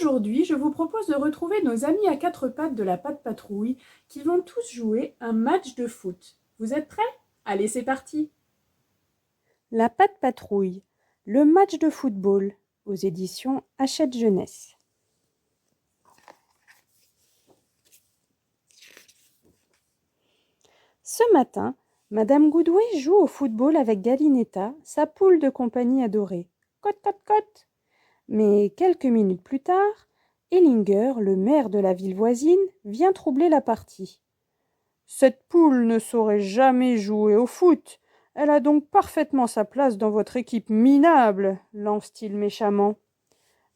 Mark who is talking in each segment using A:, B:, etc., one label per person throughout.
A: Aujourd'hui, je vous propose de retrouver nos amis à quatre pattes de la Patte Patrouille qui vont tous jouer un match de foot. Vous êtes prêts? Allez, c'est parti!
B: La Patte Patrouille, le match de football, aux éditions Hachette Jeunesse. Ce matin, Madame Goudoué joue au football avec Galinetta, sa poule de compagnie adorée. Cote, cote, cote. Mais quelques minutes plus tard, Ellinger, le maire de la ville voisine, vient troubler la partie. Cette poule ne saurait jamais jouer au foot. Elle a donc parfaitement sa place dans votre équipe minable, lance-t-il méchamment.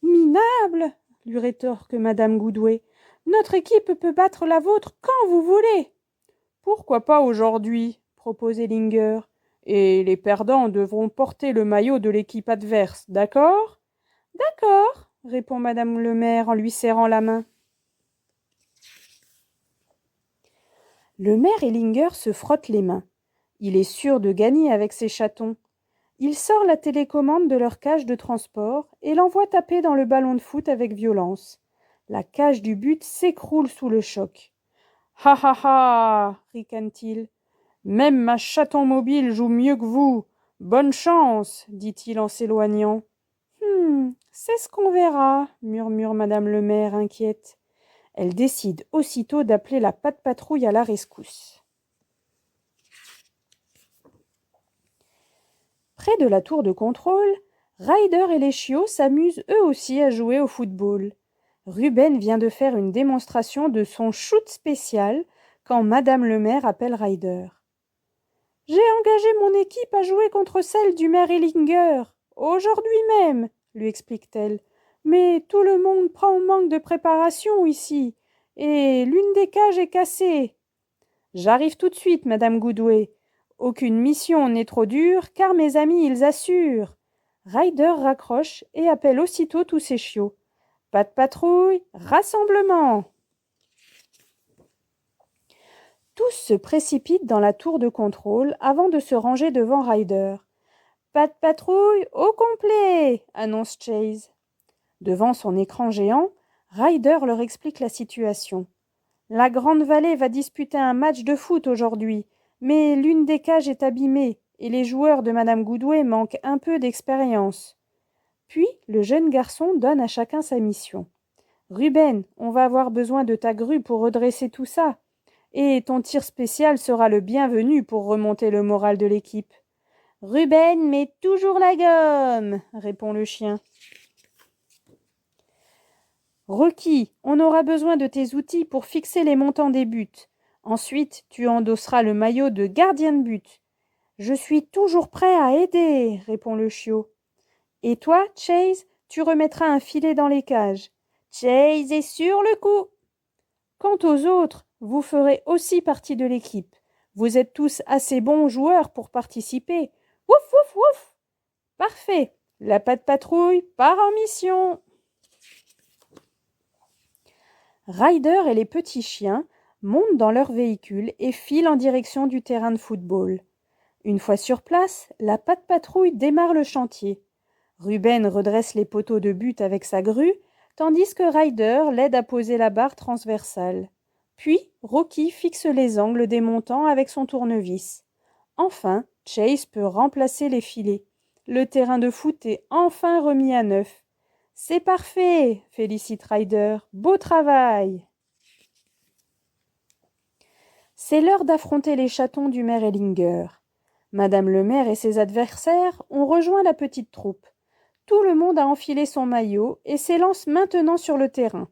B: Minable, lui rétorque Madame Goudoué. Notre équipe peut battre la vôtre quand vous voulez. Pourquoi pas aujourd'hui, propose Ellinger. Et les perdants devront porter le maillot de l'équipe adverse, d'accord? D'accord, répond Madame le maire en lui serrant la main. Le maire Ellinger se frotte les mains. Il est sûr de gagner avec ses chatons. Il sort la télécommande de leur cage de transport et l'envoie taper dans le ballon de foot avec violence. La cage du but s'écroule sous le choc. Ha ha ha, ricane-t-il. Même ma chaton mobile joue mieux que vous. Bonne chance, dit-il en s'éloignant. C'est ce qu'on verra, murmure Madame le maire inquiète. Elle décide aussitôt d'appeler la Patte Patrouille à la rescousse. Près de la tour de contrôle, Ryder et les chiots s'amusent eux aussi à jouer au football. Ruben vient de faire une démonstration de son shoot spécial quand Madame le maire appelle Ryder. « J'ai engagé mon équipe à jouer contre celle du maire Ellinger, aujourd'hui même, lui explique-t-elle. Mais tout le monde prend manque de préparation ici, et l'une des cages est cassée. J'arrive tout de suite, Madame Goudoué. Aucune mission n'est trop dure, car mes amis ils assurent. Ryder raccroche et appelle aussitôt tous ses chiots. Patte Patrouille, rassemblement. Tous se précipitent dans la tour de contrôle avant de se ranger devant Ryder. Patte Patrouille au complet, annonce Chase. Devant son écran géant, Ryder leur explique la situation. La Grande Vallée va disputer un match de foot aujourd'hui, mais l'une des cages est abîmée et les joueurs de Madame Goudoué manquent un peu d'expérience. Puis le jeune garçon donne à chacun sa mission. Ruben, on va avoir besoin de ta grue pour redresser tout ça. Et ton tir spécial sera le bienvenu pour remonter le moral de l'équipe. Ruben met toujours la gomme, répond le chien. Rocky, on aura besoin de tes outils pour fixer les montants des buts. Ensuite, tu endosseras le maillot de gardien de but. Je suis toujours prêt à aider, répond le chiot. Et toi, Chase, tu remettras un filet dans les cages. Chase est sur le coup. Quant aux autres, vous ferez aussi partie de l'équipe. Vous êtes tous assez bons joueurs pour participer. Wouf, wouf, wouf. Parfait. La Patte Patrouille part en mission. Ryder et les petits chiens montent dans leur véhicule et filent en direction du terrain de football. Une fois sur place, la Patte Patrouille démarre le chantier. Ruben redresse les poteaux de but avec sa grue, tandis que Ryder l'aide à poser la barre transversale. Puis, Rocky fixe les angles des montants avec son tournevis. Enfin, Chase peut remplacer les filets. Le terrain de foot est enfin remis à neuf. C'est parfait, félicite Ryder. Beau travail. C'est l'heure d'affronter les chatons du maire Ellinger. Madame le maire et ses adversaires ont rejoint la petite troupe. Tout le monde a enfilé son maillot et s'élance maintenant sur le terrain.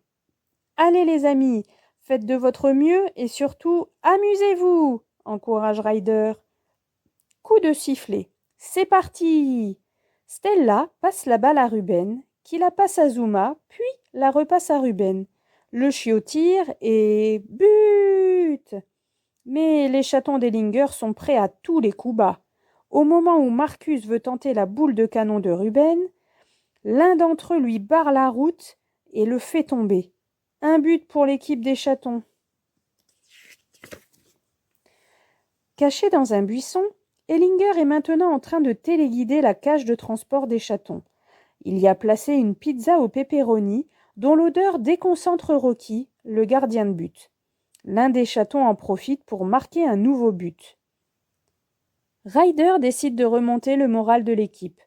B: Allez les amis, faites de votre mieux et surtout amusez-vous, encourage Ryder. Coup de sifflet. C'est parti. Stella passe la balle à Ruben, qui la passe à Zuma, puis la repasse à Ruben. Le chiot tire et but. Mais les chatons d'Ellinger sont prêts à tous les coups bas. Au moment où Marcus veut tenter la boule de canon de Ruben, l'un d'entre eux lui barre la route et le fait tomber. Un but pour l'équipe des chatons. Caché dans un buisson, Ellinger est maintenant en train de téléguider la cage de transport des chatons. Il y a placé une pizza au pepperoni dont l'odeur déconcentre Rocky, le gardien de but. L'un des chatons en profite pour marquer un nouveau but. Ryder décide de remonter le moral de l'équipe.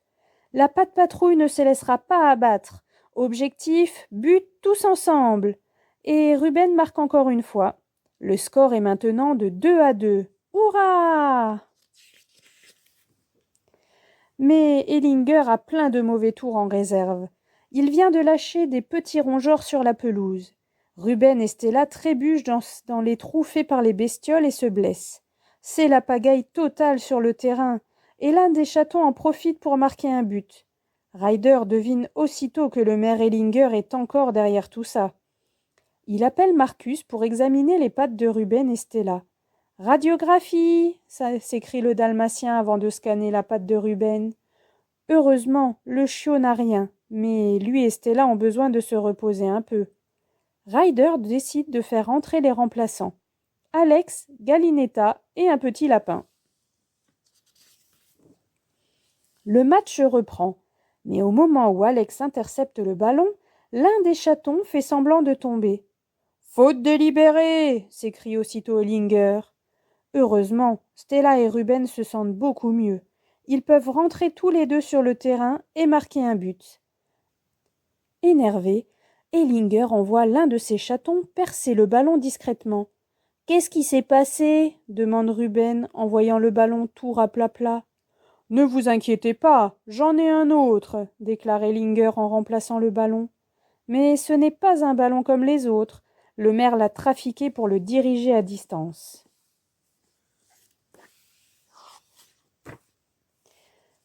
B: La patte patrouille ne se laissera pas abattre. Objectif, but tous ensemble. Et Ruben marque encore une fois. Le score est maintenant de 2-2. Hurrah! Mais Ellinger a plein de mauvais tours en réserve. Il vient de lâcher des petits rongeurs sur la pelouse. Ruben et Stella trébuchent dans les trous faits par les bestioles et se blessent. C'est la pagaille totale sur le terrain, et l'un des chatons en profite pour marquer un but. Ryder devine aussitôt que le maire Ellinger est encore derrière tout ça. Il appelle Marcus pour examiner les pattes de Ruben et Stella. « Radiographie !» s'écrie le dalmatien avant de scanner la patte de Ruben. Heureusement, le chiot n'a rien, mais lui et Stella ont besoin de se reposer un peu. Ryder décide de faire entrer les remplaçants. Alex, Galinetta et un petit lapin. Le match reprend, mais au moment où Alex intercepte le ballon, l'un des chatons fait semblant de tomber. « Faute délibérée !» s'écrie aussitôt Ellinger. Heureusement, Stella et Ruben se sentent beaucoup mieux. Ils peuvent rentrer tous les deux sur le terrain et marquer un but. Énervé, Ellinger envoie l'un de ses chatons percer le ballon discrètement. « Qu'est-ce qui s'est passé ?» demande Ruben en voyant le ballon tout raplapla. « Ne vous inquiétez pas, j'en ai un autre » déclare Ellinger en remplaçant le ballon. Mais ce n'est pas un ballon comme les autres. Le maire l'a trafiqué pour le diriger à distance.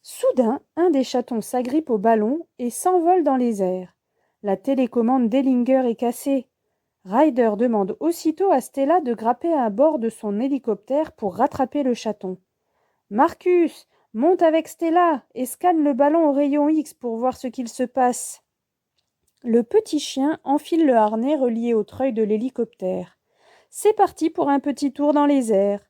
B: Soudain, un des chatons s'agrippe au ballon et s'envole dans les airs. La télécommande d'Ellinger est cassée. Ryder demande aussitôt à Stella de grapper à bord de son hélicoptère pour rattraper le chaton. « Marcus, monte avec Stella et scanne le ballon au rayon X pour voir ce qu'il se passe. » Le petit chien enfile le harnais relié au treuil de l'hélicoptère. C'est parti pour un petit tour dans les airs.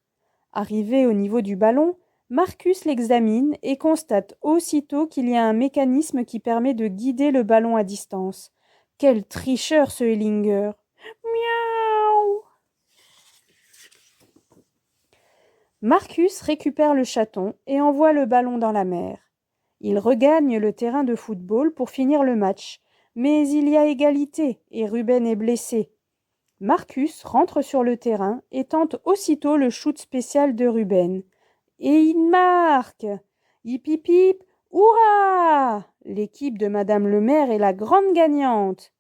B: Arrivé au niveau du ballon, Marcus l'examine et constate aussitôt qu'il y a un mécanisme qui permet de guider le ballon à distance. Quel tricheur ce Ellinger! Miaou! Marcus récupère le chaton et envoie le ballon dans la mer. Il regagne le terrain de football pour finir le match, mais il y a égalité et Ruben est blessé. Marcus rentre sur le terrain et tente aussitôt le shoot spécial de Ruben. Et il marque! Hip hip hip! Hurrah! L'équipe de Madame le maire est la grande gagnante.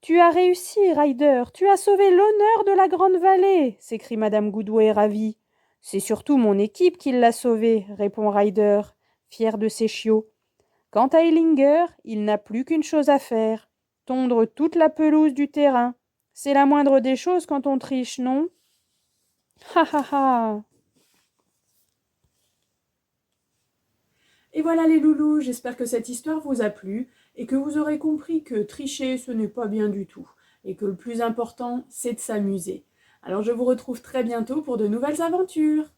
B: Tu as réussi, Ryder, tu as sauvé l'honneur de la Grande Vallée, s'écrie Madame Goodway ravie. C'est surtout mon équipe qui l'a sauvé, répond Ryder, fier de ses chiots. Quant à Ellinger, il n'a plus qu'une chose à faire, tondre toute la pelouse du terrain. C'est la moindre des choses quand on triche, non? Ha ha ha!
A: Et voilà les loulous, j'espère que cette histoire vous a plu et que vous aurez compris que tricher, ce n'est pas bien du tout et que le plus important, c'est de s'amuser. Alors je vous retrouve très bientôt pour de nouvelles aventures.